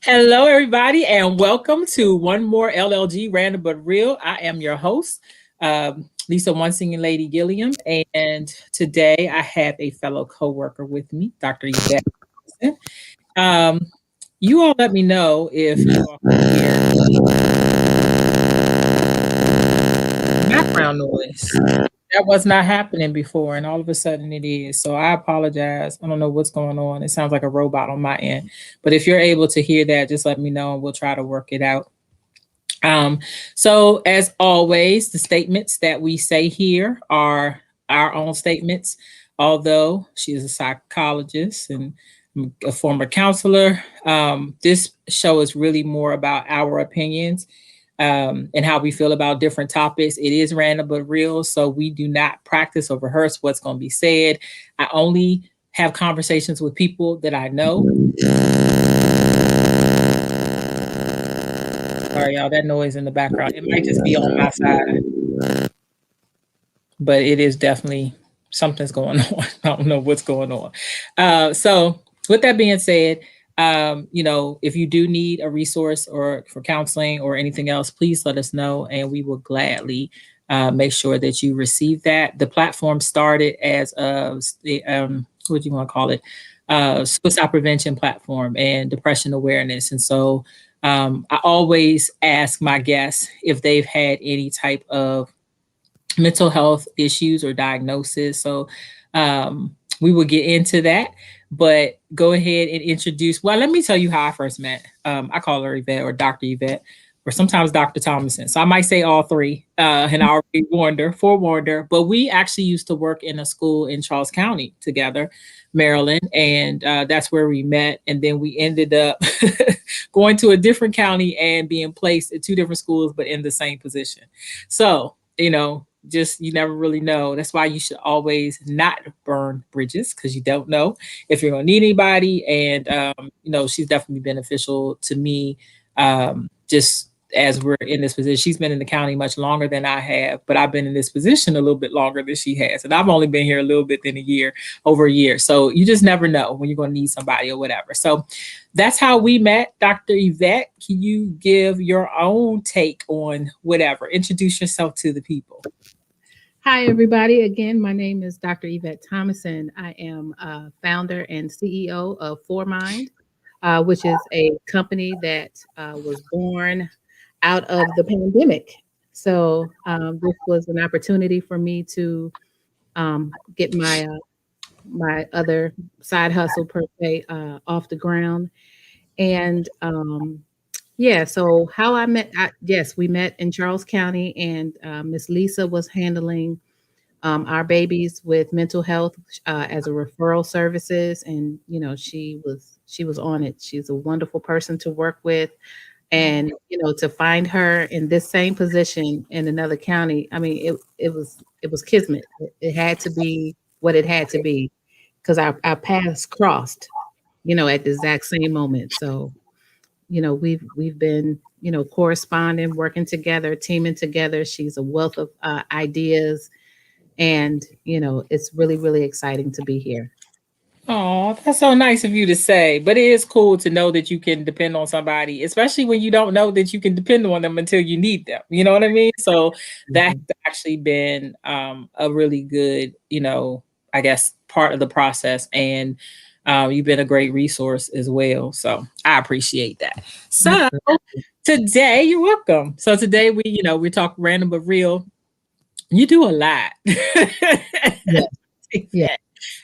Hello, everybody, and welcome to one more LLG Random But Real. I am your host, Lisa 1SingingLady Gilliam, and today I have a fellow coworker with me, Dr. Yvette Thomasson. Um, you all let me know if you all can hear background noise. That was not happening before, and all of a sudden it is. So I apologize. I don't know what's going on. It sounds like a robot on my end. But if you're able to hear that, just let me know and we'll try to work it out. Um, so as always, the statements that we say here are our own statements. Although she is a psychologist and a former counselor, this show is really more about our opinions and how we feel about different topics. It is random but real, so we do not practice or rehearse what's going to be said. I only have conversations with people that I know. Sorry, y'all, that noise in the background. It might just be on my side, but it is definitely something's going on. I don't know what's going on. So, with that being said, if you do need a resource or for counseling or anything else, please let us know, and we will gladly make sure that you receive that. The platform started as what do you want to call it? Suicide prevention platform and depression awareness, and so I always ask my guests if they've had any type of mental health issues or diagnosis. So we will get into that, but go ahead and introduce. Well, let me tell you how I first met. I call her Yvette or Dr. Yvette, or sometimes Dr. Thomasson. So I might say all three, and I already forewarned her. But we actually used to work in a school in Charles County together, Maryland, and that's where we met. And then we ended up going to a different county and being placed at two different schools, but in the same position. So, just you never really know. That's why you should always not burn bridges, because you don't know if you're going to need anybody. And, she's definitely beneficial to me, just as we're in this position. She's been in the county much longer than I have, but I've been in this position a little bit longer than she has. And I've only been here a little bit than over a year. So you just never know when you're going to need somebody or whatever. So that's how we met. Dr. Yvette, can you give your own take on whatever? Introduce yourself to the people. Hi, everybody. Again, my name is Dr. Yvette Thomasson. I am founder and CEO of 4Mind, which is a company that was born out of the pandemic. So this was an opportunity for me to get my other side hustle per se off the ground. And so how I met, yes, we met in Charles County, and Miss Lisa was handling our babies with mental health as a referral services, and she was on it. She's a wonderful person to work with, and to find her in this same position in another county, I mean, it was kismet. It had to be what it had to be, because our paths crossed, at the exact same moment. So we've been corresponding, working together, teaming together. She's a wealth of ideas, and it's really, really exciting to be here. Oh, that's so nice of you to say. But it is cool to know that you can depend on somebody, especially when you don't know that you can depend on them until you need them. You know what I mean? So that's actually been a really good, I guess, part of the process. And you've been a great resource as well. So I appreciate that. So today, you're welcome. So today we talk random but real. You do a lot. Yeah.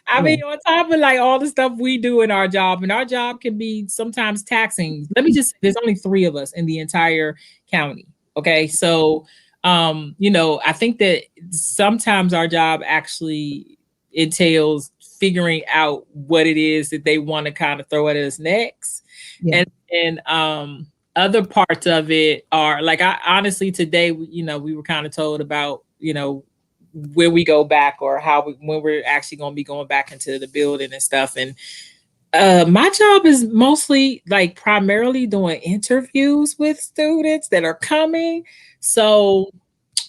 I mean, on top of like all the stuff we do in our job, and our job can be sometimes taxing. Let me just, there's only 3 of us in the entire county. Okay. So, I think that sometimes our job actually entails figuring out what it is that they want to kind of throw at us next. Yeah. And other parts of it are like, I honestly, today, we were kind of told about, where we go back, or when we're actually going to be going back into the building and stuff. And my job is mostly like primarily doing interviews with students that are coming. So,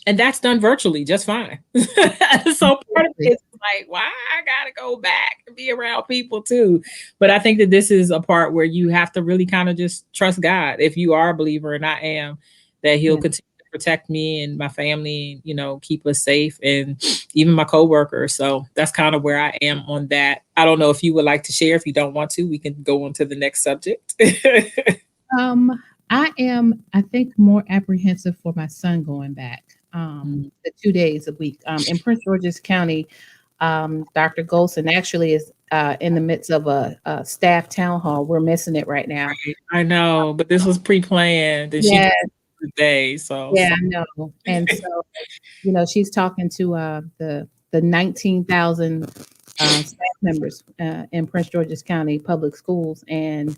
and that's done virtually just fine. So part of it is like, why I gotta go back and be around people too? But I think that this is a part where you have to really kind of just trust God. If you are a believer, and I am, that He'll Yeah. continue to protect me and my family, keep us safe, and even my coworkers. So that's kind of where I am on that. I don't know if you would like to share. If you don't want to, we can go on to the next subject. Um, I am, I think, more apprehensive for my son going back, Mm. the 2 days a week. In Prince George's County, Dr. Golson actually is in the midst of a staff town hall. We're missing it right now. I know, but this was pre-planned, and she Yeah, just today. So yeah, sorry. I know. And so, she's talking to the 19,000 staff members in Prince George's County Public Schools, and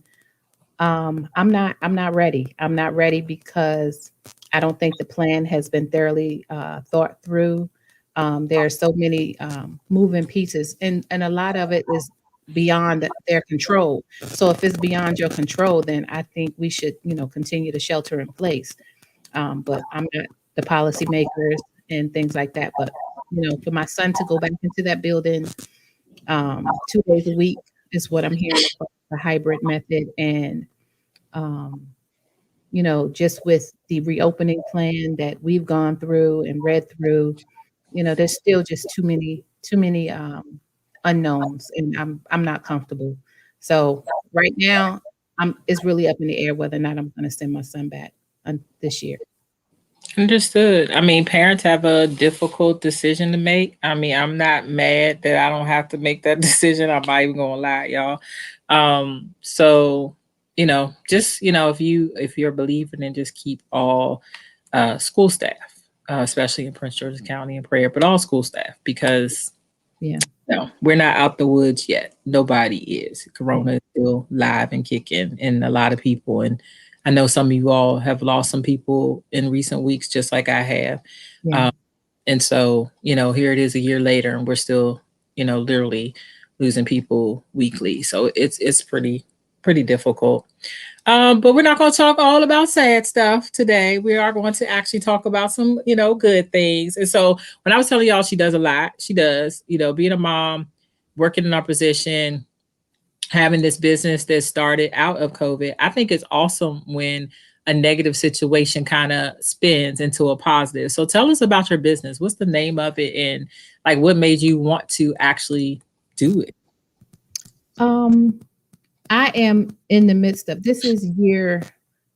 I'm not ready. I'm not ready because I don't think the plan has been thoroughly thought through. There are so many moving pieces, and a lot of it is beyond their control. So if it's beyond your control, then I think we should, continue to shelter in place. But I'm not the policymakers and things like that. But for my son to go back into that building 2 days a week is what I'm hearing across the hybrid method, and um, just with the reopening plan that we've gone through and read through, there's still just too many unknowns, and I'm not comfortable. So right now, it's really up in the air whether or not I'm going to send my son back this year. Understood. I mean, parents have a difficult decision to make. I mean, I'm not mad that I don't have to make that decision. I'm not even gonna lie, y'all. So just if you're a believer, then just keep all school staff, especially in Prince George's County, in prayer, but all school staff, because Yeah, no, we're not out the woods yet. Nobody is. yeah, Corona is still live and kicking in a lot of people. And I know some of you all have lost some people in recent weeks, just like I have. yeah. Um, and so, here it is a year later, and we're still, literally losing people weekly. So it's pretty difficult. But we're not going to talk all about sad stuff today. We are going to actually talk about some, good things. And so when I was telling y'all, she does a lot. She does, being a mom, working in our position, having this business that started out of COVID. I think it's awesome when a negative situation kind of spins into a positive. So tell us about your business. What's the name of it, and like what made you want to actually do it? Um, I am in the midst of this is year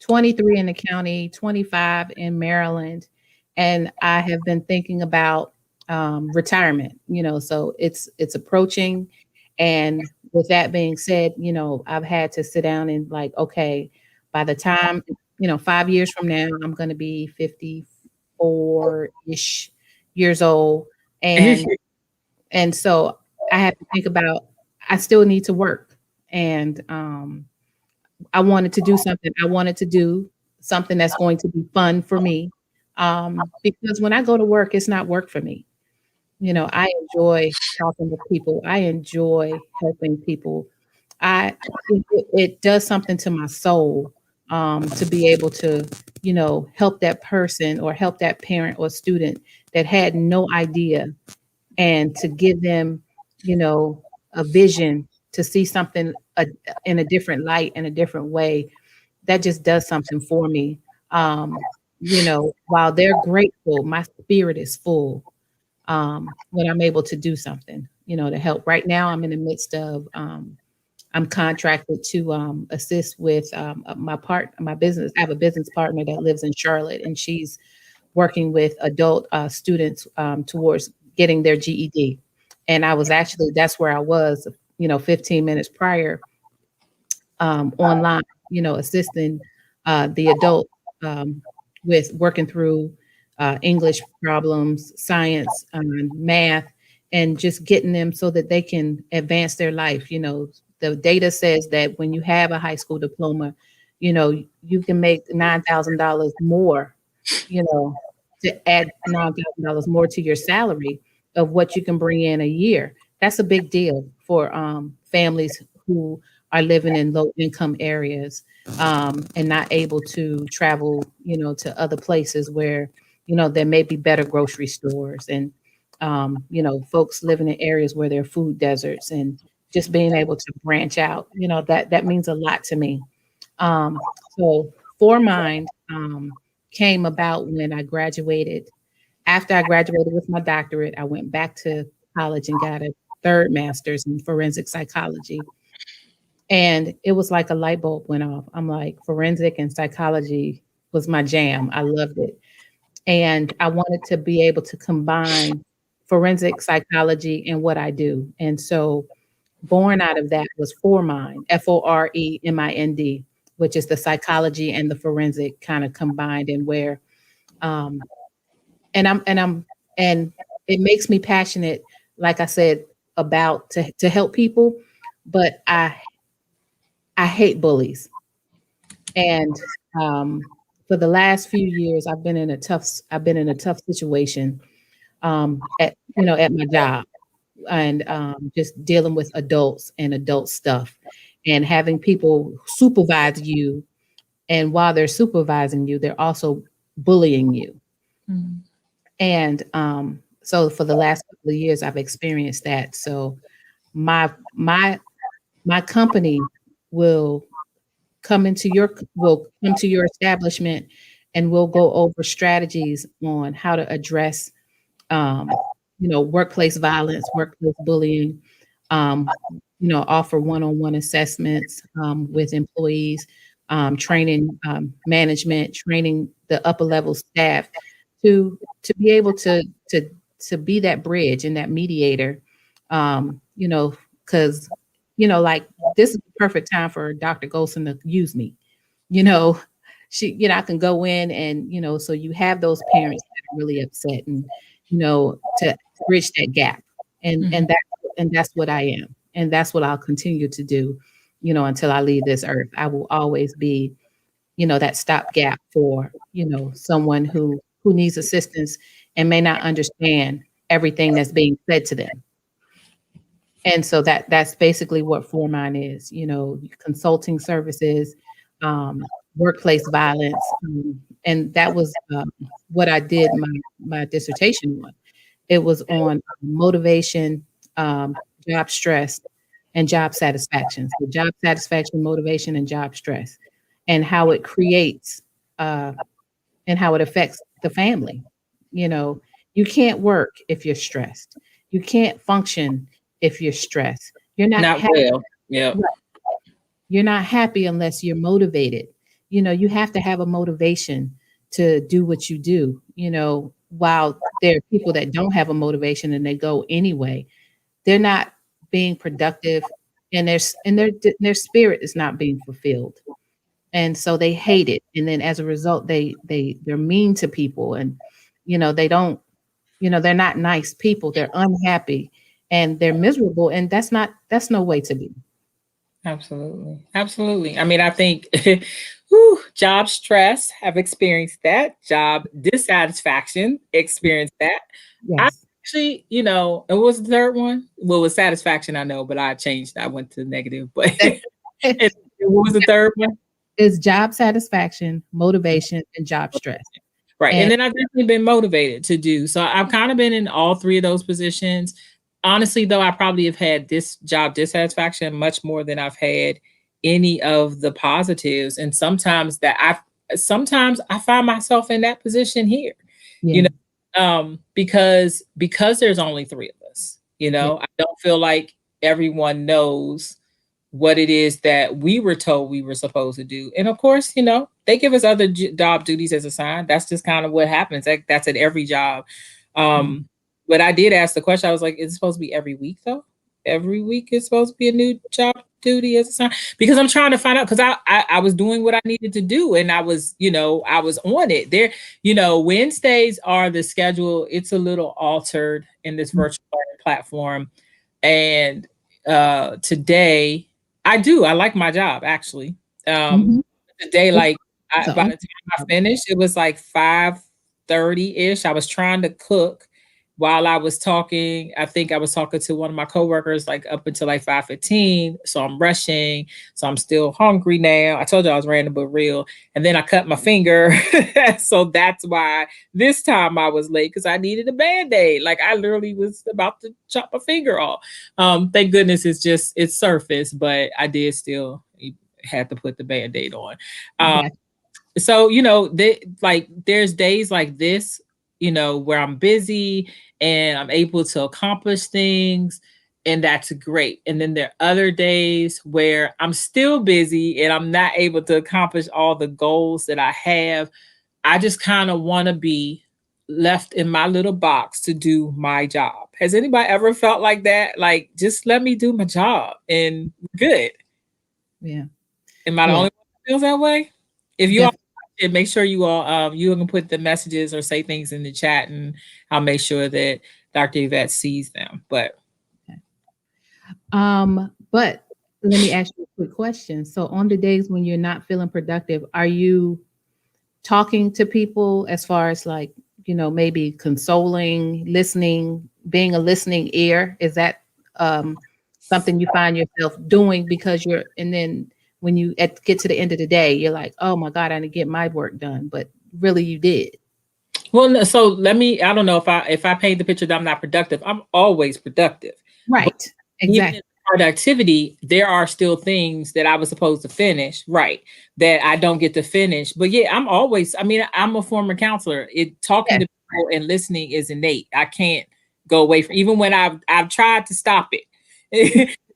23 in the county, 25 in Maryland, and I have been thinking about retirement. So it's approaching, and with that being said, I've had to sit down and like, okay, by the time 5 years from now, I'm going to be 54-ish years old, and so I have to think about I still need to work, and I wanted to do something. I wanted to do something that's going to be fun for me. Because when I go to work, it's not work for me. I enjoy talking to people. I enjoy helping people. It does something to my soul to be able to, help that person or help that parent or student that had no idea, and to give them, you know, a vision to see something in a different light, in a different way. That just does something for me. While they're grateful, my spirit is full when I'm able to do something, to help. Right now, I'm in the midst of, I'm contracted to assist with my business. I have a business partner that lives in Charlotte, and she's working with adult students towards getting their GED. And that's where I was, 15 minutes prior, online, assisting the adult um, with working through English problems, science, math, and just getting them so that they can advance their life. The data says that when you have a high school diploma, you can make $9,000 more, to add $9,000 more to your salary of what you can bring in a year. That's a big deal for families who are living in low income areas and not able to travel, to other places where, there may be better grocery stores. And folks living in areas where there are food deserts, and just being able to branch out, that means a lot to me. So For Mind came about when I graduated. After I graduated with my doctorate, I went back to college and got a third master's in forensic psychology. And it was like a light bulb went off. I'm like, forensic and psychology was my jam. I loved it. And I wanted to be able to combine forensic psychology and what I do. And so born out of that was Foremind, FOREMIND, which is the psychology and the forensic kind of combined, and where um and it makes me passionate, like I said, about to help people, but I hate bullies. And um for the last few years I've been in a tough situation at my job, and just dealing with adults and adult stuff, and having people supervise you, and while they're supervising you, they're also bullying you. Mhm. And so for the last couple of years, I've experienced that. So my my my company will will come to your establishment, and we'll go over strategies on how to address um, workplace violence, workplace bullying, um, offer one-on-one assessments with employees, training management, training the upper level staff to be able to be that bridge and that mediator, because like, this is the perfect time for Dr. Golson to use me. You know, I can go in, and so you have those parents that are really upset, and to bridge that gap, and Mhm. and that and that's what I am, and that's what I'll continue to do, until I leave this earth. I will always be, that stopgap for, someone who needs assistance and may not understand everything that's being said to them. And so that's basically what Foremine is, consulting services, workplace violence, and that was what I did my dissertation on. It was on motivation, job stress, and job satisfaction. So job satisfaction, motivation, and job stress, and how it creates and how it affects the family. You know, you can't work if you're stressed. You can't function if you're stressed. You're not Not happy. well. Yep. You're not happy unless you're motivated. You have to have a motivation to do what you do. While there are people that don't have a motivation and they go anyway, they're not being productive, and their spirit is not being fulfilled. And so they hate it, and then as a result they're mean to people, and they don't, they're not nice people. They're unhappy and they're miserable, and that's no way to be. Absolutely. Absolutely. I mean, I think whew, job stress, have experienced that. Job dissatisfaction, experienced that. I Yes. actually, and what was the third one? Well, with satisfaction, I know, but I changed. I went to negative. But and what was the third one? It's job satisfaction, motivation, and job stress. Right. And And then I've definitely been motivated to do. So I've kind of been in all three of those positions. Honestly, though, I probably have had this job dissatisfaction much more than I've had any of the positives. And sometimes I find myself in that position here, you yeah, know, because there's only three of us, yeah, I don't feel like everyone knows what it is that we were told we were supposed to do. And of course, they give us other job duties as assigned. That's just kind of what happens. That's at every job. mm, Um, but I did ask the question. I was like, is it supposed to be every week though? Every week is supposed to be a new job duty as assigned? Because I'm trying to find out, because I was doing what I needed to do, and I was on it. There, Wednesdays are the schedule. It's a little altered in this mm, virtual learning platform. And today I like my job actually. mhm. Today, It's like it's an by the awesome time I job. finished, it was like 5:30 ish. I was trying to cook, while I was talking, I think I was talking to one of my coworkers like up until like 5:15. So I'm rushing. So I'm still hungry now. I told you I was random but real. And then I cut my finger. So that's why this time I was late because I needed a band-aid. Like I literally was about to chop my finger off. Thank goodness it's surface, but I did still had to put the band-aid on. Um, Okay. so like there's days like this, where I'm busy and I'm able to accomplish things, and that's great. And then there are other days where I'm still busy and I'm not able to accomplish all the goals that I have. I just kind of want to be left in my little box to do my job. Has anybody ever felt like that? Like, just let me do my job and we're good. Yeah. Am I the Yeah. only one that feels that way? If you all Definitely. make sure you all you can put the messages or say things in the chat, and I'll make sure that Dr. Yvette sees them. But But let me ask you a quick question. So on the days when you're not feeling productive, are you talking to people as far as like, maybe consoling, listening, being a listening ear? Is that um, something you find yourself doing because and then when you get to the end of the day, you're like, oh my God, I didn't get my work done, but really you did. well, no, so I don't know if I paint the picture that I'm not productive. I'm always productive. But Right. even in Exactly. productivity, there are still things that I was supposed to finish, right? That I don't get to finish. But yeah, I'm a former counselor. Talking Yeah. to people and listening is innate. I can't go away from, even when I've tried to stop it.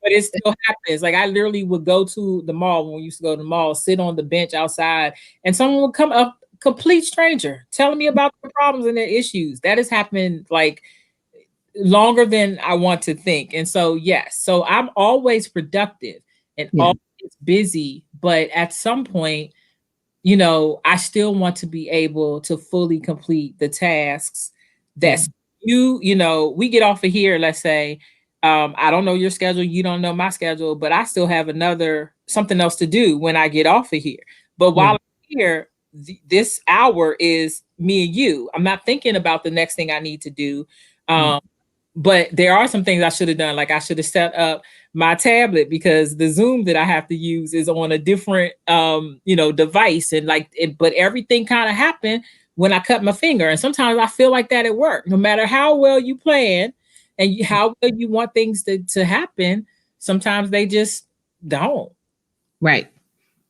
But it still happens. Like I literally would go to the mall when we used to go to the mall, sit on the bench outside, and someone would come up, complete stranger, telling me about their problems and their issues. That has happened like longer than I want to think. And so, yes, so I'm always productive and Yeah. always busy. But at some point, I still want to be able to fully complete the tasks Yeah. that we get off of here, let's say. I don't know your schedule, you don't know my schedule, but I still have something else to do when I get off of here. But while Yeah. I'm here, this hour is me and you. I'm not thinking about the next thing I need to do. Right. Um, but there are some things I should have done. Like I should have set up my tablet because the Zoom that I have to use is on a different, device. And but everything kind of happened when I cut my finger. And sometimes I feel like that at work, no matter how well you plan and how well you want things to happen, sometimes they just don't. Right.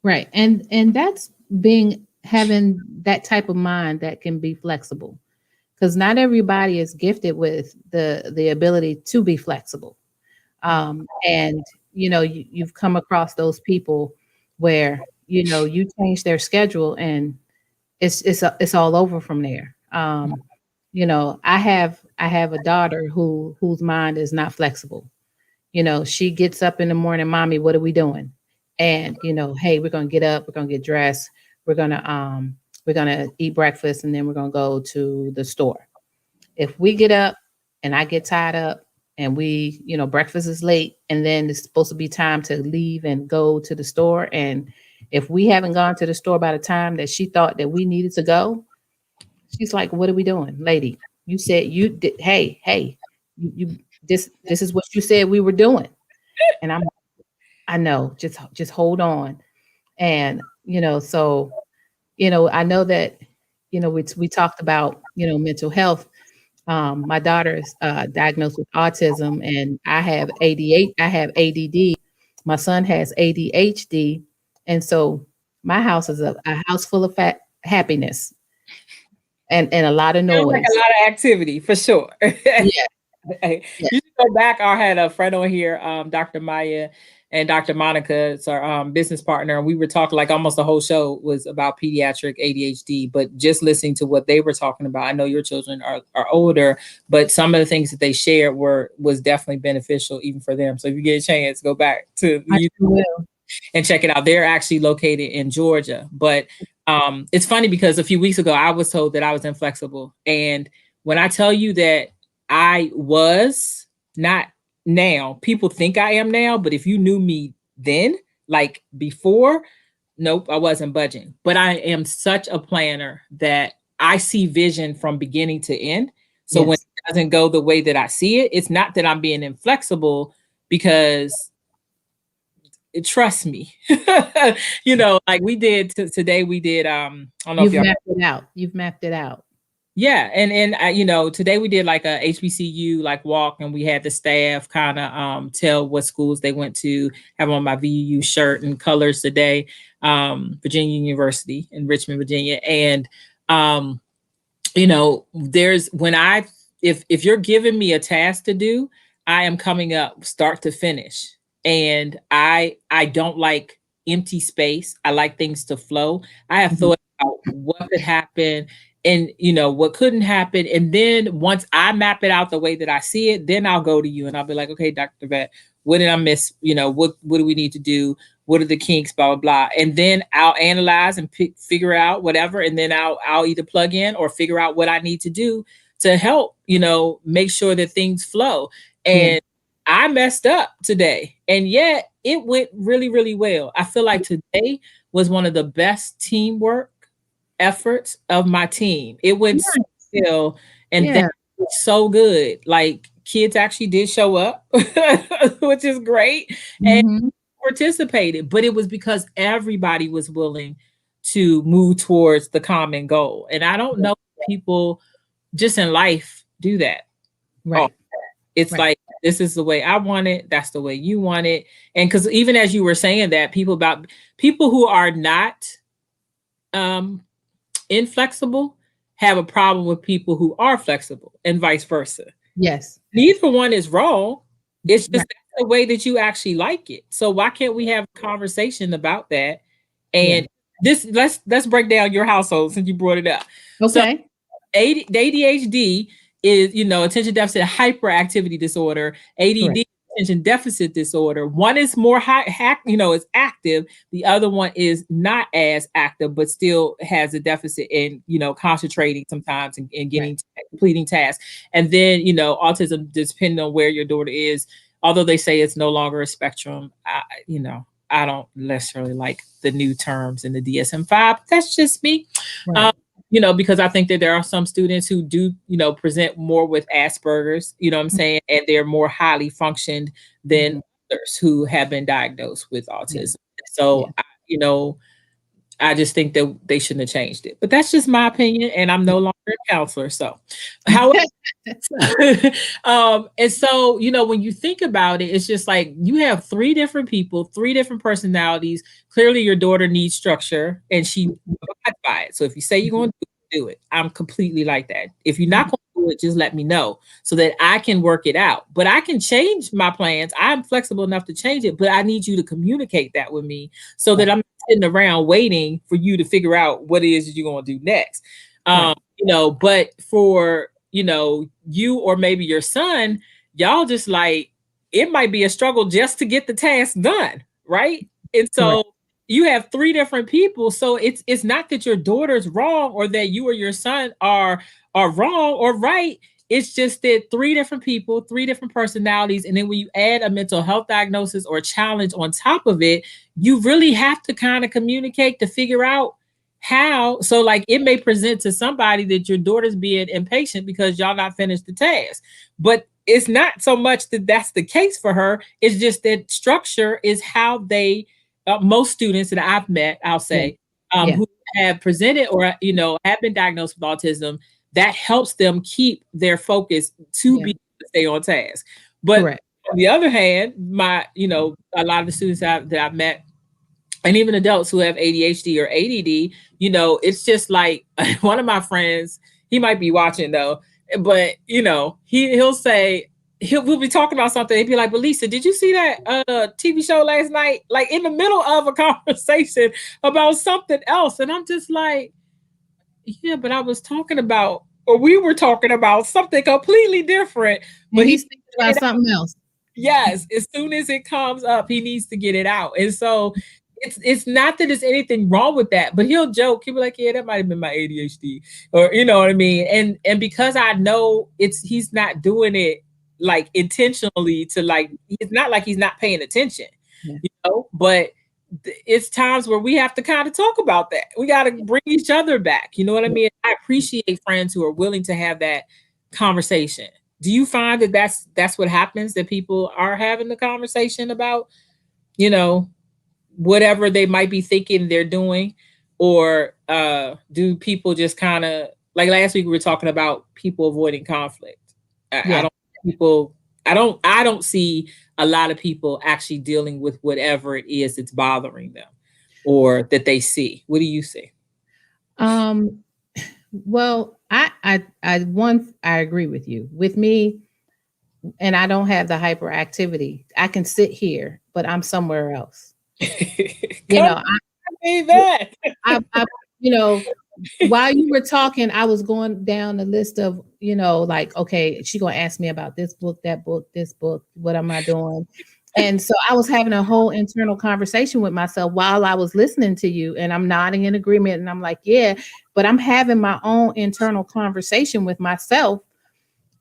Right. And that's having that type of mind that can be flexible, because not everybody is gifted with the ability to be flexible. And you've come across those people where you change their schedule and it's all over from there. I have a daughter whose mind is not flexible. She gets up in the morning, mommy, what are we doing? And hey, we're gonna get up, we're gonna get dressed, we're gonna eat breakfast, and then we're gonna go to the store. If we get up and I get tied up and breakfast is late and then it's supposed to be time to leave and go to the store. And if we haven't gone to the store by the time that she thought that we needed to go, she's like, what are we doing, lady? You said you did, hey, you this is what you said we were doing. And I know, just hold on. And so I know that we talked about mental health. My daughter is diagnosed with autism, and I have ADHD. I have ADD. My son has ADHD, and so my house is a house full of happiness and a lot of Feels like a noise. lot of activity for sure. Yeah, Hey, yeah, you should go back. I had a friend on here, Dr. Maya and Dr. Monica. It's our business partner. And we were talking like almost the whole show was about pediatric ADHD, but just listening to what they were talking about. I know your children are older, but some of the things that they shared was definitely beneficial even for them. So if you get a chance, go back to I YouTube sure will. and check it out. They're actually located in Georgia. But it's funny because a few weeks ago, I was told that I was inflexible. And when I tell you that I was not now, people think I am now. But if you knew me then, like before, nope, I wasn't budging. But I am such a planner that I see vision from beginning to end. So when Yes. doesn't go the way that I see it. It's not that I'm being inflexible because trust me. Like we did today, we did, I don't know if You've y'all. mapped it out. You've mapped it out. Yeah, and today we did like a HBCU like walk, and we had the staff kind of tell what schools they went to. Have on my VU shirt and colors today, Virginia University in Richmond, Virginia, and um, there's when I if you're giving me a task to do, I am coming up start to finish, and I don't like empty space. I like things to flow. I have Mhm. thought about what could happen and what couldn't happen, and then once I map it out the way that I see it, then I'll go to you and I'll be like, okay, Dr. Vet, what did I miss? What do we need to do? What are the kinks, blah blah blah, and then I'll analyze and figure out whatever, and then I'll either plug in or figure out what I need to do to help make sure that things flow. Yeah. And I messed up today, and yet it went really really well. I feel like today was one of the best teamwork efforts of my team. It went so Nice. well, and that Yeah. was so good. Like kids actually did show up, which is great, and Mhm. participated, but it was because everybody was willing to move towards the common goal. And I don't Yeah. know if people just in life do that. Oh, Right. it's Right. like this is the way I want it, that's the way you want it. And because even as you were saying that, people who are not um inflexible have a problem with people who are flexible and vice versa. Yes. Neither one is wrong. It's just Right. that's the way that you actually like it. So why can't we have a conversation about that? Yeah. And this let's break down your household since you brought it up. So Okay. ADHD is, attention deficit hyperactivity disorder. Correct. ADD, attention deficit disorder. One is more is active. The other one is not as active, but still has a deficit in, concentrating sometimes and Right. getting completing tasks. And then, autism, depending on where your daughter is, although they say it's no longer a spectrum, I don't necessarily like the new terms in the DSM-5. That's just me. Um, Right. because I think that there are some students who do, present more with Asperger's, you know what I'm saying? And they're more highly functioned than Mhm. others who have been diagnosed with Yeah. autism. Yeah. So, I just think that they shouldn't have changed it. But that's just my opinion, and I'm no longer a counselor. So, however, and so, when you think about it, it's just like you have three different people, three different personalities. Clearly, your daughter needs structure and she abides by it. So if you say you're Mhm. going to do it, I'm completely like that. If you're not Mhm. going to do it, just let me know so that I can work it out. But I can change my plans. I'm flexible enough to change it, but I need you to communicate that with me so that Right. I'm not sitting around waiting for you to figure out what it is that you're going to do next. Right. But for you or maybe your son, y'all just like it might be a struggle just to get the task done, right? And Correct. so you have three different people, so it's not that your daughter's wrong or that you or your son are wrong or right. It's just that three different people, three different personalities, and then when you add a mental health diagnosis or challenge on top of it, you really have to kind of communicate to figure out how. So like it may present to somebody that your daughter's being impatient because y'all not finished the task, but it's not so much that that's the case for her. It's just that structure is how they most students that I've met, I'll Yeah. say, Yeah. who have presented or have been diagnosed with autism, that helps them keep their focus to Yeah. be to stay on task. But Correct. on the other hand, a lot of the students that I've met and even adults who have ADHD or ADD, it's just like one of my friends, he might be watching though, but he'll say we'll be talking about something. He'd be like, "But Lisa, did you see that TV show last night?" Like in the middle of a conversation about something else, and I'm just like, "Yeah, but I was talking about, or we were talking about something completely different." And But he he's thinking about something else. yes, as soon as it comes up, he needs to get it out. And so it's not that there's anything wrong with that, but he'll joke. He'll be like, "Yeah, that might have been my ADHD," or you know what I mean. And because I know he's not doing it like intentionally to like it's not like he's not paying attention, Yeah. But it's times where we have to kind of talk about that. We got to bring each other back. You know what I mean? I appreciate friends who are willing to have that conversation. Do you find that that's what happens, that people are having the conversation about, you know, whatever they might be thinking they're doing, or do people just kind of, like last week we were talking about people avoiding conflict. I Yeah. don't people I don't see a lot of people actually dealing with whatever it is that's bothering them or that they see. What do you see? Um, well, I agree with you. With me, and I don't have the hyperactivity. I can sit here, but I'm somewhere else. You Come know, on, that. I you know, while you were talking, I was going down the list of, like, okay, she gonna ask me about this book, that book, this book, what am I doing? And so I was having a whole internal conversation with myself while I was listening to you, and I'm nodding in agreement, and I'm like, yeah, but I'm having my own internal conversation with myself.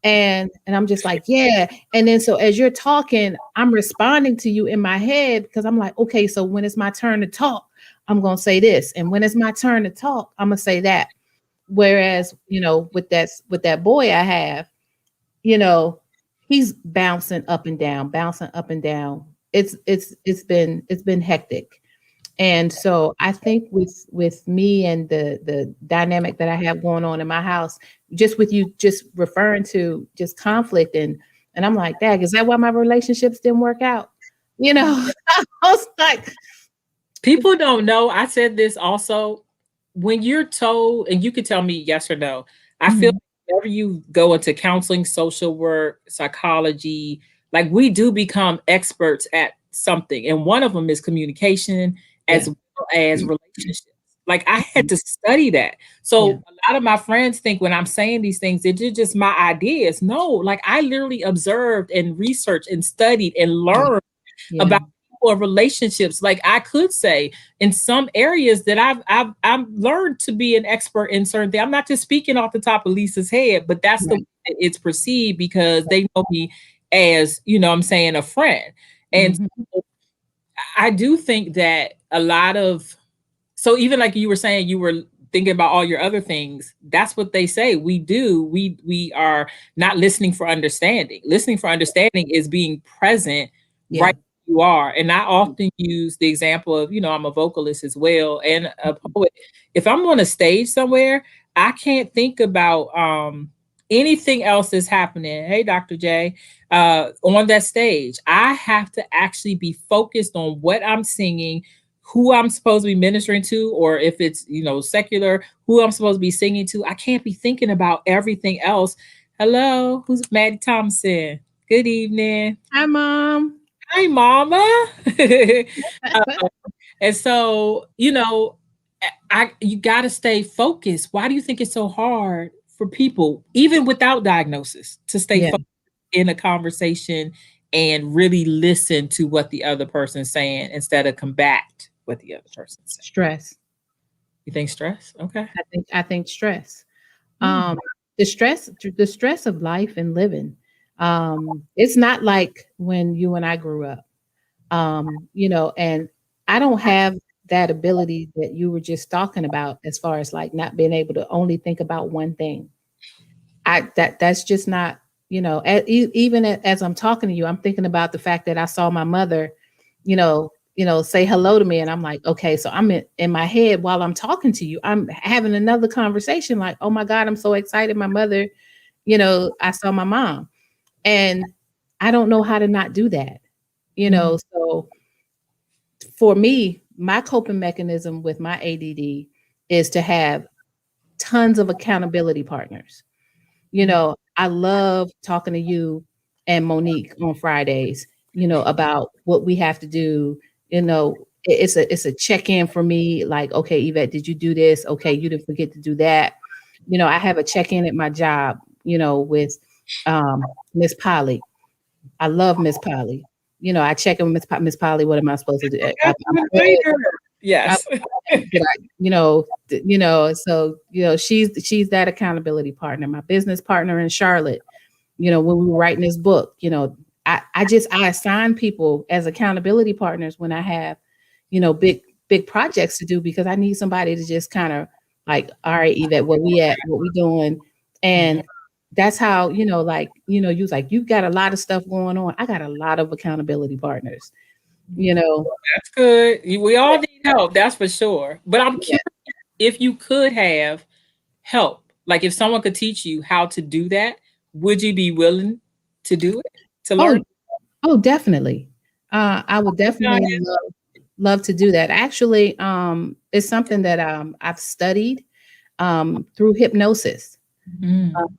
And I'm just like, yeah. And then so as you're talking, I'm responding to you in my head because I'm like, okay, so when it's my turn to talk, I'm gonna say this. And when it's my turn to talk, I'm gonna say that. Whereas, with that boy I have, you know, he's bouncing up and down. It's been hectic. And so I think with me and the dynamic that I have going on in my house, just with you just referring to just conflict, and I'm like, Dad, is that why my relationships didn't work out? I was like, People don't know. I said this also. When you're told, and you can tell me yes or no, I feel mhm, whenever you go into counseling, social work, psychology, like we do become experts at something. And one of them is communication yeah, as well as relationships. Like I had to study that. yeah, So a lot of my friends think when I'm saying these things, they're just my ideas. No, like I literally observed and researched and studied and yeah, learned yeah, about people and relationships. Like I could say in some areas that I've learned to be an expert in certain things. I'm not just speaking off the top of Lisa's head, but that's the way right, that it's perceived because they know me as, I'm saying, a friend. And mhm, so I do think that a lot of, so even like you were saying, you were thinking about all your other things. That's what they say. We do. We are not listening for understanding. Listening for understanding is being present yeah, right where you are. And I often use the example of, I'm a vocalist as well and a mhm, poet. If I'm on a stage somewhere, I can't think about anything else that's happening. Hey, Dr. J, on that stage, I have to actually be focused on what I'm singing, who I'm supposed to be ministering to, or if it's, secular, who I'm supposed to be singing to. I can't be thinking about everything else. Hello, who's Maddie Thompson? Good evening. hi, Mom. Hi, Mama. Uh, and so, you got to stay focused. Why do you think it's so hard for people, even without diagnosis, to stay Yeah, focused in a conversation and really listen to what the other person's saying instead of combat what the other person's saying? stress. You think stress? Okay. I think stress. Mm. Um, the stress of life and living. It's not like when you and I grew up. And I don't have that ability that you were just talking about as far as like not being able to only think about one thing. That's just not, even as I'm talking to you, I'm thinking about the fact that I saw my mother, say hello to me, and I'm like, okay, so I'm in my head while I'm talking to you, I'm having another conversation like, oh my God, I'm so excited. My mother, I saw my mom, and I don't know how to not do that, Mm. so for me, my coping mechanism with my ADD is to have tons of accountability partners. Mm. I love talking to you and Monique on Fridays, about what we have to do. It's a check-in for me, like, okay, Yvette, did you do this? Okay, you didn't forget to do that. I have a check-in at my job, with Miss Polly. I love Miss Polly. I check in with Miss Polly. What am I supposed to do? I'm good. Later. I, Yes. did I, so she's that accountability partner. My business partner in Charlotte. When we were writing this book, I assign people as accountability partners when I have, big projects to do because I need somebody to just kind of like, all right, Yvette, what we doing, Mhm. and that's how, like, you was like, you've got a lot of stuff going on. I got a lot of accountability partners, you know. That's good. We all need help, that's for sure. But I'm Yeah. curious if you could have help, like if someone could teach you how to do that, would you be willing to do it, to Oh, learn? oh, definitely. I would definitely love to do that. Actually, it's something that I've studied through hypnosis. Mm, Um,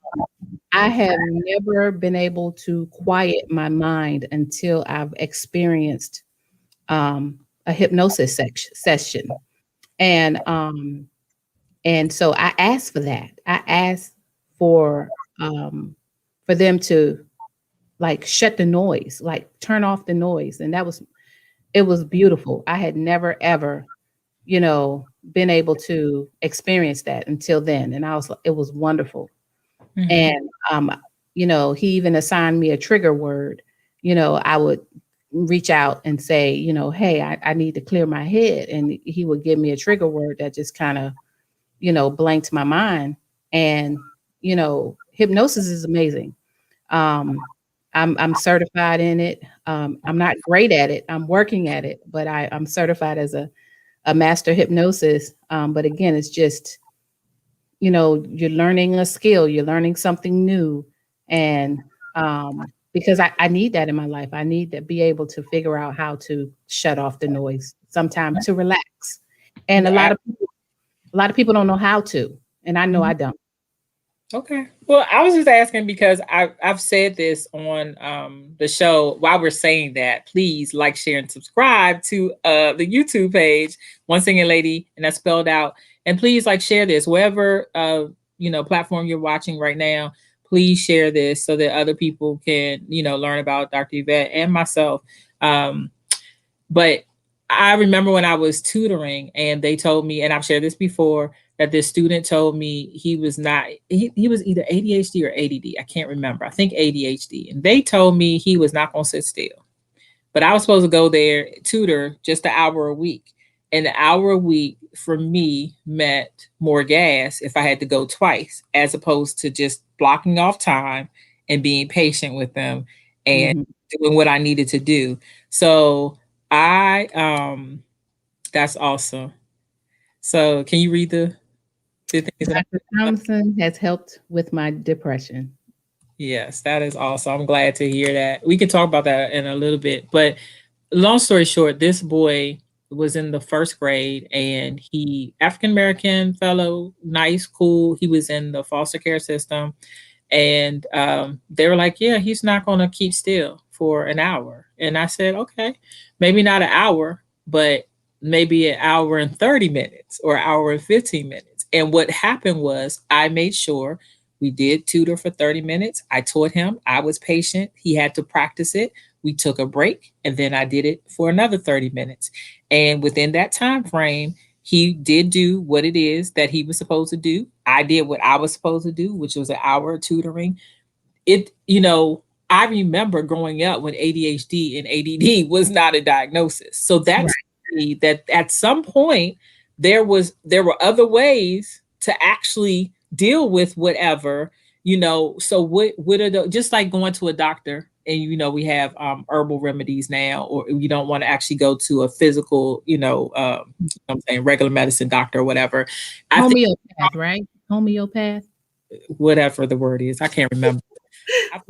I have never been able to quiet my mind until I've experienced a hypnosis session, and so I asked for that. I asked for for them to like shut the noise, like turn off the noise, and it was beautiful. I had never ever, been able to experience that until then, and it was wonderful. mhm, And, he even assigned me a trigger word. I would reach out and say, "Hey, I need to clear my head." And he would give me a trigger word that just kind of, blanked my mind. And, hypnosis is amazing. Um, I'm certified in it. I'm not great at it. I'm working at it, but I'm certified as a master hypnosis. But again, it's just, you're learning a skill, you're learning something new. And because I need that in my life. I need to be able to figure out how to shut off the noise sometimes to relax. And yeah, a lot of people don't know how to. And I know mhm. I don't. Okay. Well, I was just asking because I've said this on the show. While we're saying that, please like, share, and subscribe to the YouTube page, One Singing Lady, and that's spelled out. And please like share this wherever platform you're watching right now. Please share this so that other people can learn about Dr. Yvette and myself. Um, but I remember when I was tutoring and they told me, and I've shared this before, that this student told me he was not, he was either ADHD or ADD. I can't remember. I think ADHD. And they told me he was not going to sit still. But I was supposed to go there, tutor just an hour a week. And the hour a week for me meant more gas if I had to go twice, as opposed to just blocking off time and being patient with them and Mhm. doing what I needed to do. So I that's awesome. So can you read the things that Dr. Thompson has helped with my depression. yes, that is awesome. I'm glad to hear that. We can talk about that in a little bit. But long story short, this boy was in the first grade and he African American fellow, nice, cool. He was in the foster care system. And they were like, yeah, he's not going to keep still for an hour. And I said, okay, maybe not an hour, but maybe an hour and 30 minutes or an hour and 15 minutes. And what happened was I made sure we did tutor for 30 minutes. I taught him. I was patient. He had to practice it. We took a break and then I did it for another 30 minutes. And within that time frame, he did do what it is that he was supposed to do. I did what I was supposed to do, which was an hour of tutoring. I remember growing up when ADHD and ADD was not a diagnosis. So that's Right. me that at some point there were other ways to actually deal with whatever. So what are the just like going to a doctor and we have herbal remedies now, or you don't want to actually go to a physical, I'm saying regular medicine doctor or whatever. I think Homeopath, right? Homeopath. whatever the word is, I can't remember.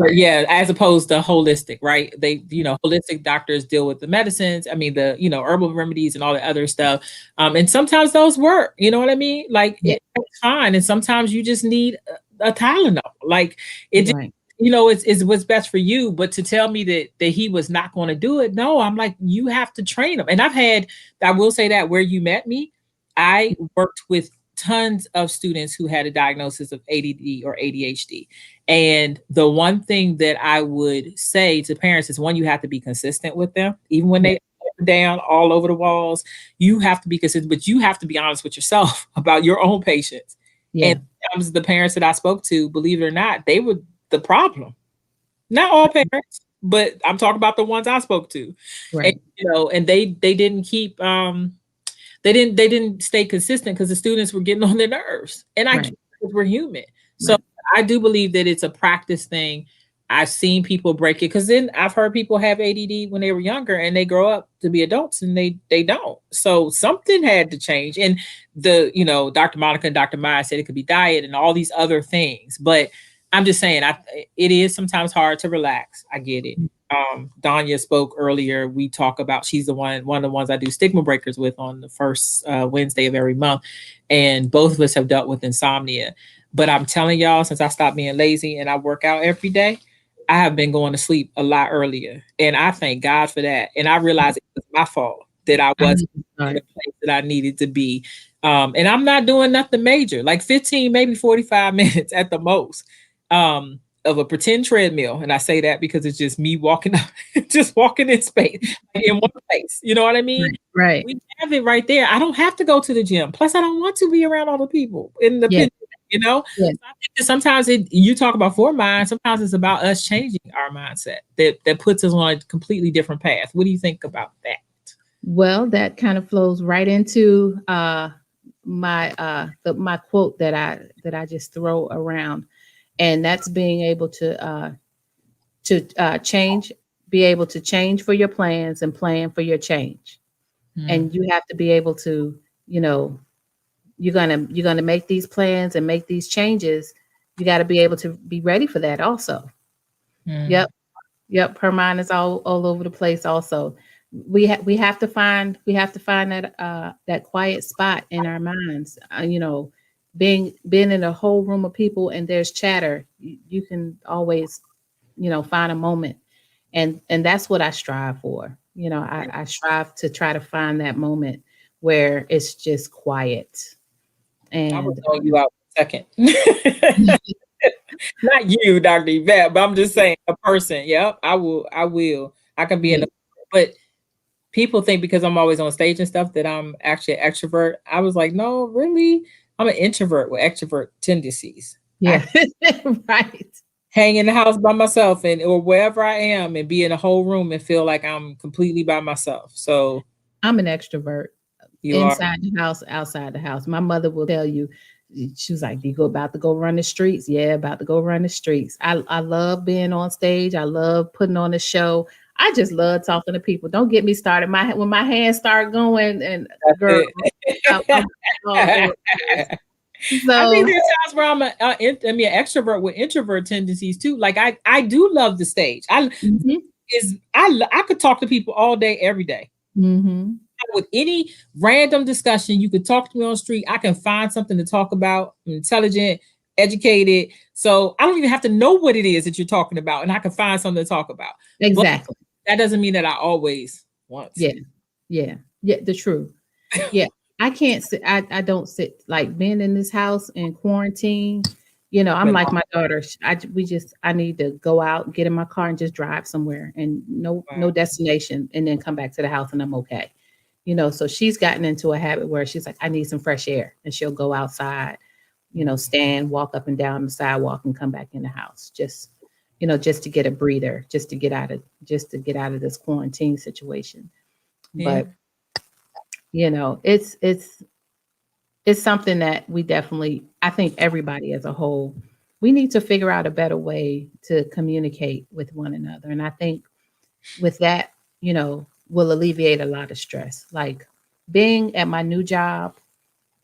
Yeah, as opposed to holistic, right? Holistic doctors deal with the medicines. I mean, herbal remedies and all the other stuff. And sometimes those work. You know what I mean? Like Yeah. it's fine. And sometimes you just need a Tylenol. Like it just, Right. it's what's best for you. But to tell me that he was not going to do it, no, I'm like, you have to train him. And I will say that where you met me, I worked with tons of students who had a diagnosis of ADD or ADHD. And the one thing that I would say to parents is one, you have to be consistent with them, even when Yeah. they down all over the walls. You have to be consistent, but you have to be honest with yourself about your own patients. And Yeah. sometimes the parents that I spoke to, believe it or not, they were the problem. Not all parents, but I'm talking about the ones I spoke to. And Right. and they didn't keep they didn't stay consistent because the students were getting on their nerves. And I get Right. it because we're human. So Right. I do believe that it's a practice thing. I've seen people break it because then I've heard people have ADD when they were younger and they grow up to be adults and they don't. So something had to change. And Dr. Monica and Dr. Maya said it could be diet and all these other things. But I'm just saying, it is sometimes hard to relax. I get it. Danya spoke earlier. We talk about, she's one of the ones I do stigma breakers with on the first Wednesday of every month. And both of us have dealt with insomnia. But I'm telling y'all, since I stopped being lazy and I work out every day, I have been going to sleep a lot earlier. And I thank God for that. And I realized it was my fault that I wasn't in the place that I needed to be. And I'm not doing nothing major, like 15, maybe 45 minutes at the most. Of a pretend treadmill. And I say that because it's just me walking up, just walking in space, like in one place. You know what I mean? Right. We have it right there. I don't have to go to the gym. Plus, I don't want to be around all the people in the picture, Yes. So I think that sometimes you talk about for mind, sometimes it's about us changing our mindset that puts us on a completely different path. What do you think about that? Well, that kind of flows right into my quote that I just throw around, and that's being able to change, be able to change for your plans and plan for your change. And you have to be able to, you're gonna make these plans and make these changes. You got to be able to be ready for that also. Yep. Her mind is all over the place also. We have to find that quiet spot in our minds. Being in a whole room of people and there's chatter, you can always, find a moment. And that's what I strive for. I strive to try to find that moment where it's just quiet. I will And throw you out for a second. Not you, Dr. Yvette, but I'm just saying a person. Yep, I will. I can be in but people think because I'm always on stage and stuff that I'm actually an extrovert. I was like, no, really? I'm an introvert with extrovert tendencies. yeah, right. Hang in the house by myself or wherever I am and be in a whole room and feel like I'm completely by myself. So I'm an extrovert. you Inside the house, outside the house. My mother will tell you, she was like, "Do you go about to go run the streets?" Yeah, about to go run the streets. I love being on stage. I love putting on a show. I just love talking to people. Don't get me started. When my hands start going, and girl, I'm all I so think there's times where I'm an extrovert with introvert tendencies too. Like I do love the stage. I could talk to people all day, every day. With any random discussion, you could talk to me on the street. I can find something to talk about. I'm intelligent, educated. So I don't even have to know what it is that you're talking about, and I can find something to talk about. Exactly. But that doesn't mean that I always want to. Yeah. The truth. Yeah. I can't sit. I don't sit, like being in this house in quarantine. I'm like my daughter. I need to go out, get in my car, and just drive somewhere, and no destination, and then come back to the house, and I'm okay. So she's gotten into a habit where she's like, I need some fresh air, and she'll go outside, stand, walk up and down the sidewalk, and come back in the house, just to get a breather, just to get out of this quarantine situation. Yeah. But it's something that we definitely, I think everybody as a whole, we need to figure out a better way to communicate with one another. And I think with that, will alleviate a lot of stress. Like being at my new job,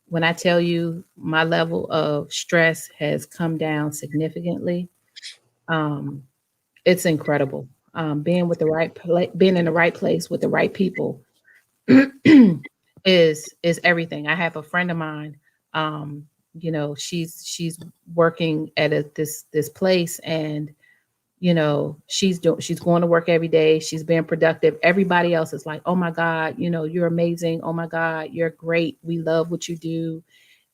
when I tell you my level of stress has come down significantly, it's incredible. Being in the right place with the right people is everything. I have a friend of mine. She's working at this place, and she's going to work every day. She's being productive. Everybody else is like, oh my God, you're amazing. Oh my God, you're great. We love what you do.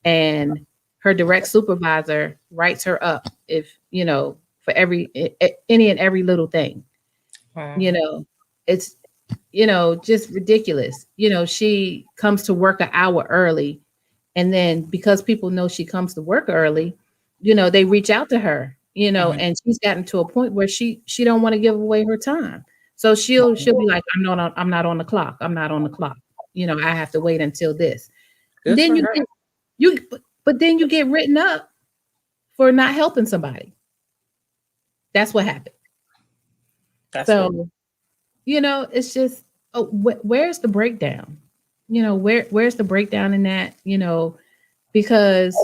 And her direct supervisor writes her up for any and every little thing. Wow. It's just ridiculous. She comes to work an hour early, and then because people know she comes to work early, they reach out to her, and she's gotten to a point where she don't want to give away her time. So she'll be like, I'm not on the clock. I'm not on the clock. I have to wait until this. Good Then for her. but then you get written up for not helping somebody. That's what happened. That's what. So, it's just, oh, where's the breakdown? Where's the breakdown in that? Because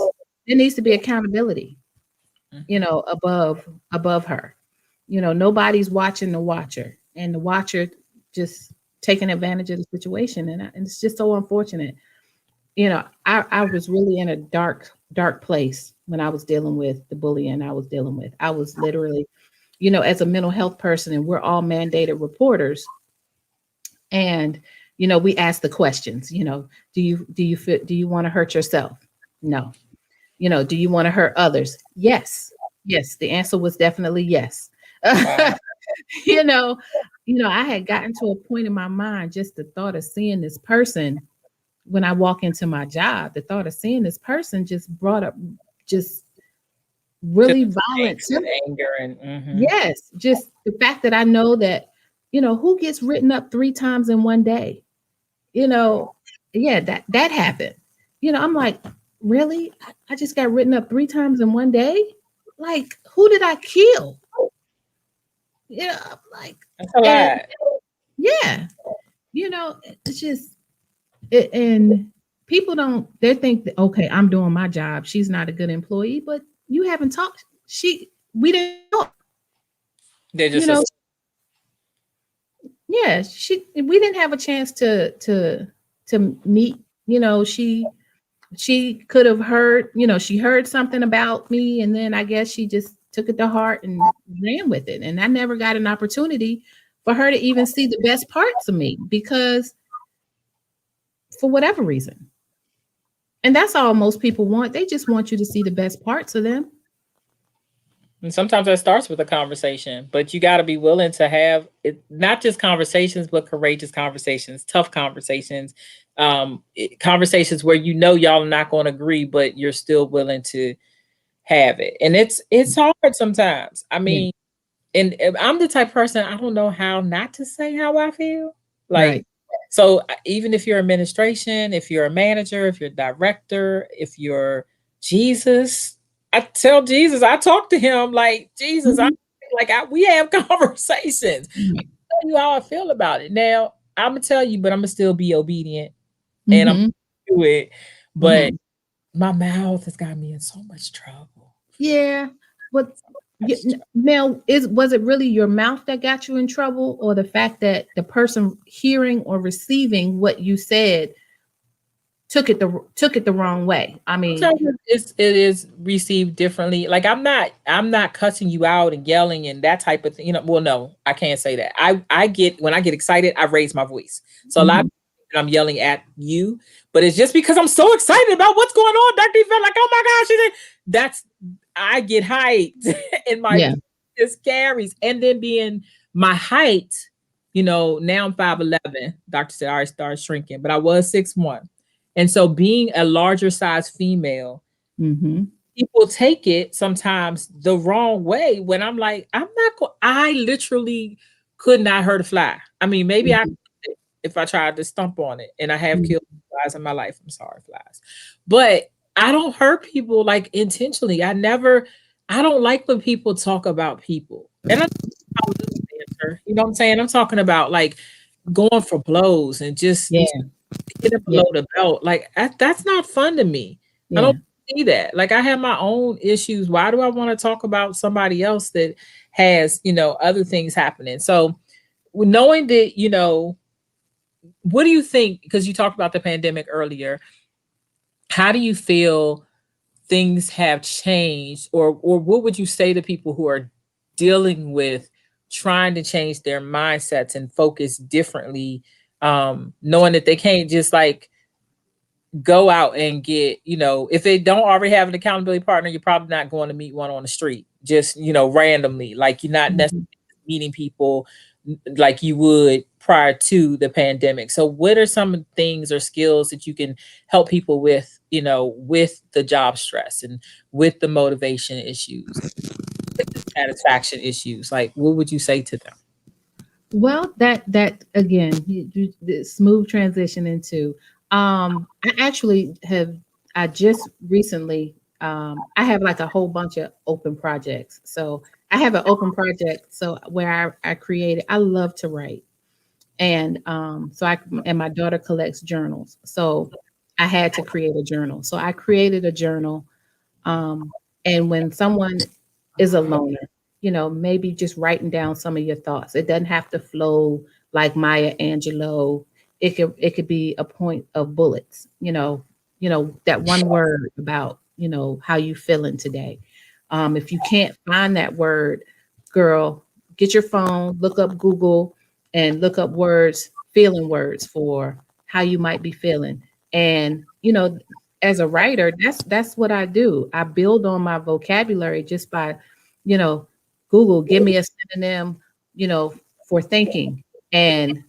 there needs to be accountability, above her. Nobody's watching the watcher, and the watcher just taking advantage of the situation, and it's just so unfortunate. I was really in a dark place when I was dealing with the bullying I was dealing with. I was literally, as a mental health person, and we're all mandated reporters, and we ask the questions. Do you want to hurt yourself? No. Do you want to hurt others? Yes. Yes, the answer was definitely yes. Wow. you know, I had gotten to a point in my mind, just the thought of seeing this person when I walk into my job, the thought of seeing this person just brought up just Just really angst violent and symptoms. anger and Yes, just the fact that I know that, who gets written up 3 times in one day? You know, yeah, that happened. I'm like, really? I just got written up 3 times in one day? Like, who did I kill? I'm like, that's a and lot. yeah, it's just and people don't, they think that, okay, I'm doing my job. She's not a good employee, but you haven't talked. We didn't talk. They're You just a know, yeah, we didn't have a chance to meet. She could have heard, she heard something about me, and then I guess she just took it to heart and ran with it. And I never got an opportunity for her to even see the best parts of me, because for whatever reason. And that's all most people want. They just want you to see the best parts of them. and sometimes that starts with a conversation, but you got to be willing to have it, not just conversations, but courageous conversations, tough conversations, conversations where y'all are not going to agree, but you're still willing to have it. And it's hard sometimes. I Yeah. mean, and I'm the type of person, I don't know how not to say how I feel. Like, Right. so even if you're administration, if you're a manager, if you're a director, if you're Jesus, I tell Jesus, I talk to him like Jesus. Mhm. We have conversations. Right. Tell you how I feel about it. Now I'm gonna tell you, but I'm gonna still be obedient and I'm Mhm. gonna do it. But Mhm. my mouth has got me in so much trouble. Yeah. But Much now, was it really your mouth that got you in trouble, or the fact that the person hearing or receiving what you said took it the wrong way? I mean, sometimes it is received differently. Like I'm not cussing you out and yelling and that type of thing. Well, no, I can't say that. I get when I get excited, I raise my voice. So a lot of mhm. people think that I'm yelling at you, but it's just because I'm so excited about what's going on. Dr. Yvette, like, oh my gosh, that's I get hyped and my Yeah. voice just carries. And then being my height, now I'm 5'11. Doctor said I already started shrinking, but I was 6'1". And so being a larger size female, Mhm. people take it sometimes the wrong way when I'm like, I literally could not hurt a fly. I mean, maybe I Mhm. could if I tried to stomp on it, and I have Mhm. killed flies in my life. I'm sorry, flies. But I don't hurt people like intentionally. I don't like when people talk about people. And I'm talking about little banter, you know what I'm saying? I'm talking about like going for blows and just Yeah. hit it Yeah. below the belt. Like that's not fun to me. I don't Yeah. see that. Like I have my own issues. Why do I want to talk about somebody else that has, other things happening? So knowing that, what do you think? Because you talked about the pandemic earlier. How do you feel things have changed, or what would you say to people who are dealing with trying to change their mindsets and focus differently, knowing that they can't just like go out and get, if they don't already have an accountability partner, you're probably not going to meet one on the street, just, randomly. Like you're not necessarily Mhm. meeting people like you would prior to the pandemic. So what are some things or skills that you can help people with, with the job stress and with the motivation issues, with the satisfaction issues? Like what would you say to them? Well, that again, the smooth transition into. I actually have. I just recently I have like a whole bunch of open projects. So I have an open project. So where I created, I love to write. And and my daughter collects journals. So I had to create a journal. So I created a journal. Um, and when someone is a loner, maybe just writing down some of your thoughts. It doesn't have to flow like Maya Angelou. It could be a point of bullets, that one word about, how you feeling today. If you can't find that word, girl, get your phone, look up Google and look up words, feeling words for how you might be feeling. And, as a writer, that's what I do. I build on my vocabulary just by, you know, Google, give me a synonym, you know, for thinking. And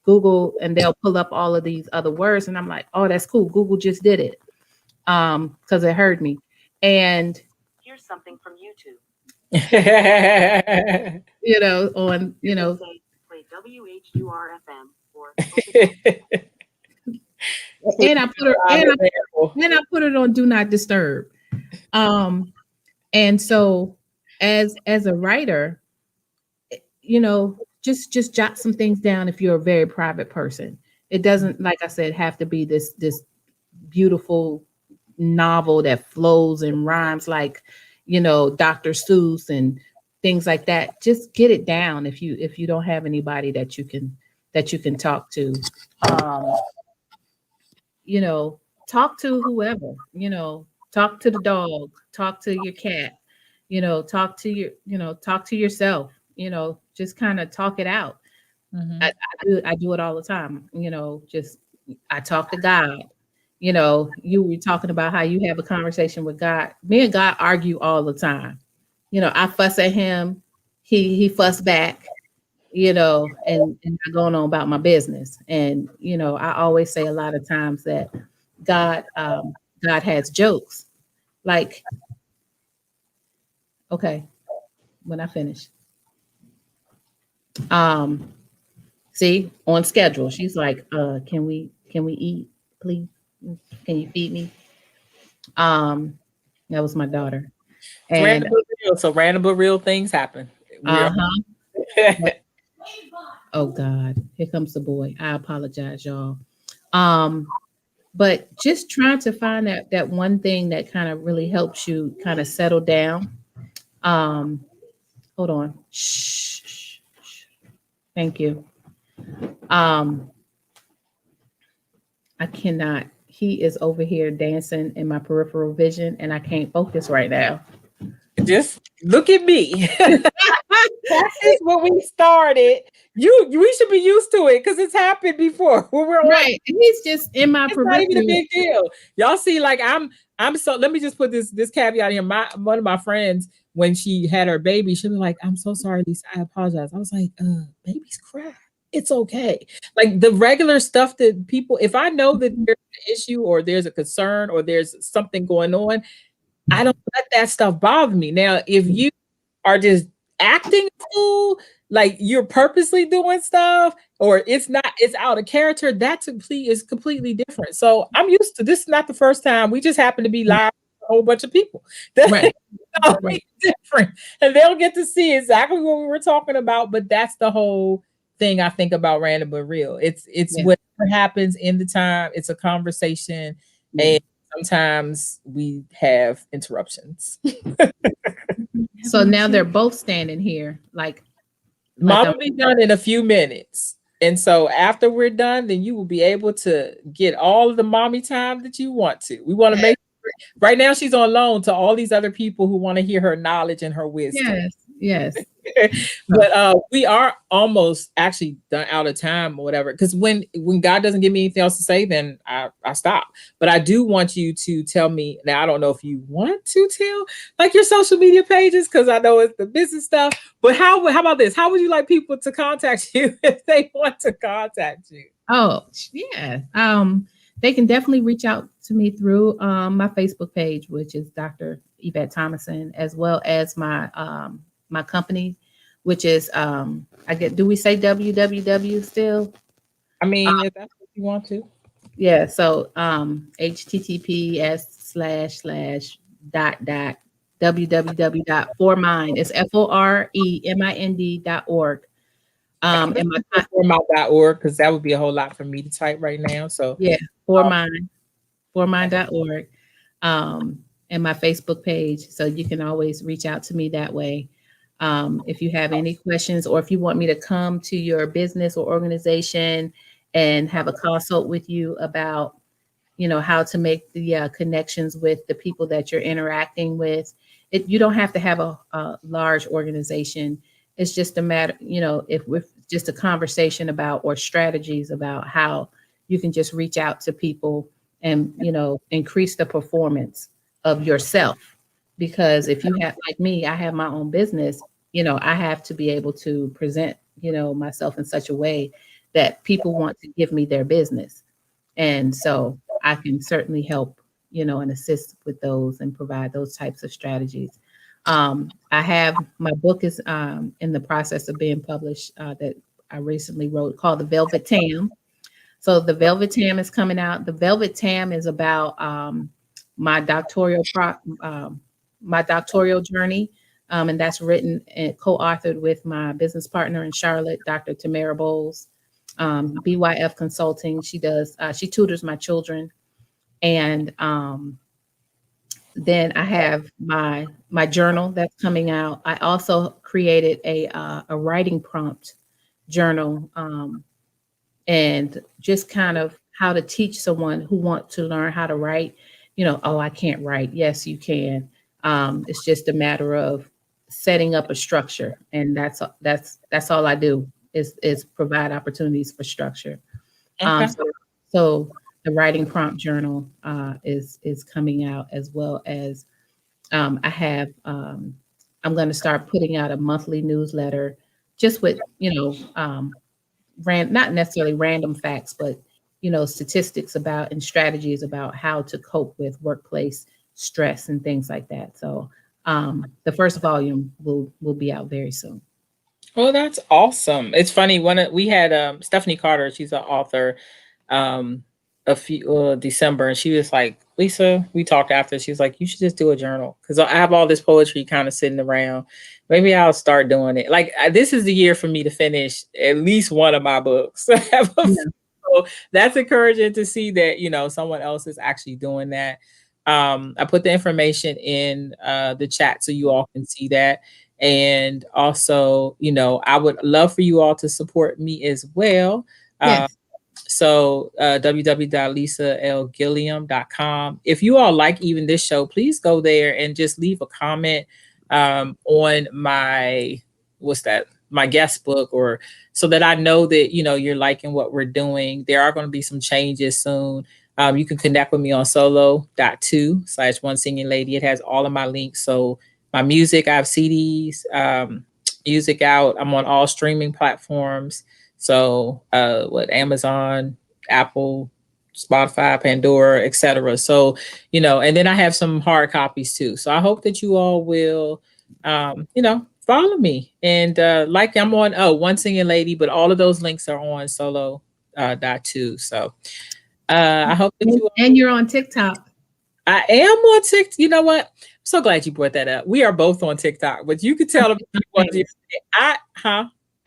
Google, and they'll pull up all of these other words. And I'm like, oh, that's cool. Google just did it. Because it heard me. And here's something from YouTube. On, Play WHURFM or and I put it on do not disturb. And so as a writer, just jot some things down if you're a very private person. It doesn't, like I said, have to be this beautiful novel that flows and rhymes like, Dr. Seuss and things like that. Just get it down if you don't have anybody that you can talk to. Um, talk to whoever, talk to the dog, talk to your cat, talk to yourself, just kind of talk it out. Mhm. I do it all the time, just I talk to God. You were talking about how you have a conversation with God. Me and God argue all the time. I fuss at him, he fuss back, and I going on about my business. And I always say a lot of times that God has jokes. Like, okay, when I finish. Um, See, on schedule. She's like, can we eat, please? Can you feed me? Um, that was my daughter. It's random And but real. So random but real things happen. We are. uh-huh. Oh God, here comes the boy. I apologize, y'all. Um, but just trying to find that one thing that kind of really helps you kind of settle down. Um, hold on. Shh, shh, shh. Thank you. Um, I cannot. He is over here dancing in my peripheral vision, and I can't focus right now. Just look at me. That is what we started. We should be used to it because it's happened before when we're on. Right. He's just in my It's not even a peripheral. big deal. Y'all see, like I'm so. Let me just put this caveat here. One of my friends, when she had her baby, she was like, "I'm so sorry, Lisa. I apologize." I was like, "Babies cry. It's okay." Like the regular stuff that people, if I know that there's an issue or there's a concern or there's something going on, I don't let that stuff bother me. Now, if you are just acting a fool, like you're purposely doing stuff, or it's out of character, is completely different. So I'm used to this. Is not the first time. We just happen to be live with a whole bunch of people. That's Right. totally different. And they'll get to see exactly what we were talking about. But that's the whole thing I think about random but real. It's Yeah. whatever happens in the time, it's a conversation. Yeah. And sometimes we have interruptions. So now they're both standing here, like Mom I'm will be done in a few minutes. And so after we're done, then you will be able to get all of the mommy time that you want to. We want to make right now she's on loan to all these other people who want to hear her knowledge and her wisdom. yes. But we are almost actually done out of time or whatever. Because when God doesn't give me anything else to say, then I stop. But I do want you to tell me now. I don't know if you want to tell like your social media pages because I know it's the business stuff. But how about this? How would you like people to contact you if they want to contact you? Oh, yeah. They can definitely reach out to me through my Facebook page, which is Dr. Yvette Thomasson, as well as my company, which is do we say www still? I mean, if that's what you want to. Yeah, so https// www.formind. It's FOREMIND.org. And my Formind.org, because that would be a whole lot for me to type right now. So yeah, formind.org. And my Facebook page. So you can always reach out to me that way. If you have any questions, or if you want me to come to your business or organization and have a consult with you about, how to make the connections with the people that you're interacting with. You don't have to have a large organization. It's just a matter, if with just a conversation about, or strategies about how you can just reach out to people and, increase the performance of yourself. Because if you have, like me, I have my own business, I have to be able to present, myself in such a way that people want to give me their business. And so I can certainly help, and assist with those and provide those types of strategies. I have, my book is in the process of being published that I recently wrote, called The Velvet Tam. So The Velvet Tam is coming out. The Velvet Tam is about my doctoral journey. And that's written and co-authored with my business partner in Charlotte, Dr. Tamara Bowles. BYF Consulting. She tutors my children. And then I have my journal that's coming out. I also created a writing prompt journal, and just kind of how to teach someone who wants to learn how to write. Oh, I can't write. Yes, you can. It's just a matter of setting up a structure, and that's all I do is provide opportunities for structure. okay. So the writing prompt journal is coming out, as well as I have. I'm going to start putting out a monthly newsletter, just with not necessarily random facts, but statistics about and strategies about how to cope with workplace stress and things like that. So the first volume will be out very soon. Well, that's awesome. It's funny, we had Stephanie Carter, she's an author, a few December, and she was like, Lisa, we talked after, she was like, you should just do a journal, because I have all this poetry kind of sitting around. Maybe I'll start doing it. Like, this is the year for me to finish at least one of my books. So that's encouraging to see that, someone else is actually doing that. I put the information in the chat so you all can see that. And also, I would love for you all to support me as well. Yes. So www.lisalgilliam.com. If you all like even this show, please go there and just leave a comment on my guest book, or so that I know that, you're liking what we're doing. There are going to be some changes soon. You can connect with me on solo.2/1SingingLady. It has all of my links. So my music, I have CDs, music out. I'm on all streaming platforms. So Amazon, Apple, Spotify, Pandora, etc. So, and then I have some hard copies too. So I hope that you all will, follow me. And like I'm on 1SingingLady, but all of those links are on solo.2. So I hope that you all, and you're on TikTok. I am on TikTok. You know what? I'm so glad you brought that up. We are both on TikTok, but you could tell them.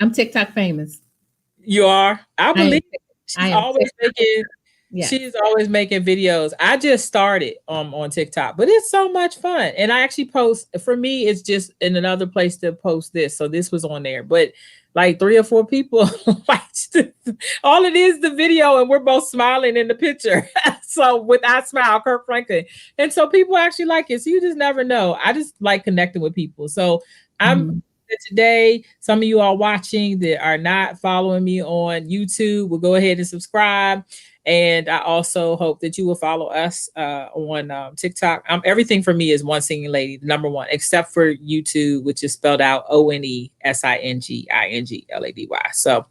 I'm TikTok famous. You are? I believe it. She's always making videos. I just started on TikTok, but it's so much fun. And I actually post, for me, it's just in another place to post this. So this was on there, but like 3 or 4 people liked all it is the video, and we're both smiling in the picture. So with I Smile, Kirk Franklin. And so people actually like it. So you just never know. I just like connecting with people. So I'm today, some of you are watching that are not following me on YouTube, will go ahead and subscribe. And I also hope that you will follow us on TikTok. Everything for me is 1SingingLady, the number 1, except for YouTube, which is spelled out ONESINGINGLADY. So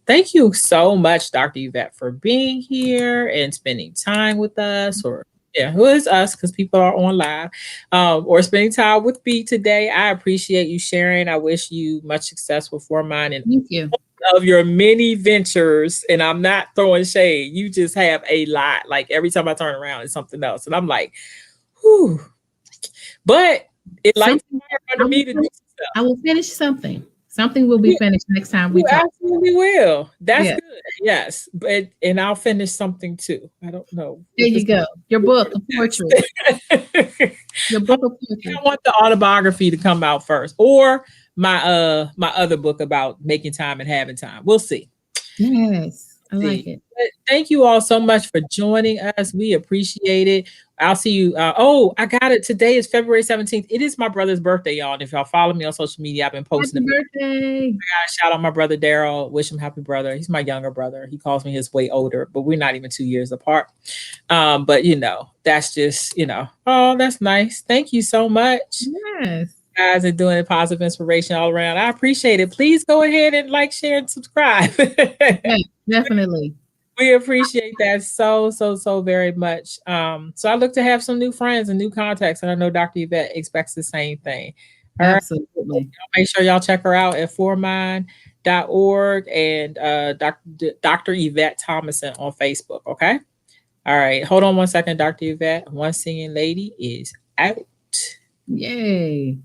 thank you so much, Dr. Yvette, for being here and spending time with us, or who is us, because people are on live, or spending time with me today. I appreciate you sharing. I wish you much success with Formind and thank you of your many ventures. And I'm not throwing shade. You just have a lot. Like every time I turn around, it's something else. And I'm like, whew. But it lights Something- fire under me to do stuff. I will finish something. Something will be finished next time we You talk. absolutely will. That's Yeah. good. Yes. But and I'll finish something too. I don't know. There you go. Your book of poetry. Your book of poetry. I want the autobiography to come out first, or my other book about making time and having time. We'll see. Yes, I like it. But thank you all so much for joining us. We appreciate it. I'll see you. Oh, I got it. Today is February 17th. It is my brother's birthday, y'all. And if y'all follow me on social media, I've been posting. Happy birthday. I gotta shout out my brother Daryl. Wish him happy brother. He's my younger brother. He calls me his way older, but we're not even 2 years apart. But that's just, oh, that's nice. Thank you so much. Yes. Guys are doing positive inspiration all around. I appreciate it. Please go ahead and like, share, and subscribe. Yes, definitely. We appreciate that so very much. So I look to have some new friends and new contacts, and I know Dr. Yvette expects the same thing. All right. Absolutely. Make sure y'all check her out at formind.org and Dr. Yvette Thomasson on Facebook. Okay. All right. Hold on one second, Dr. Yvette. One Singing Lady is out. Yay.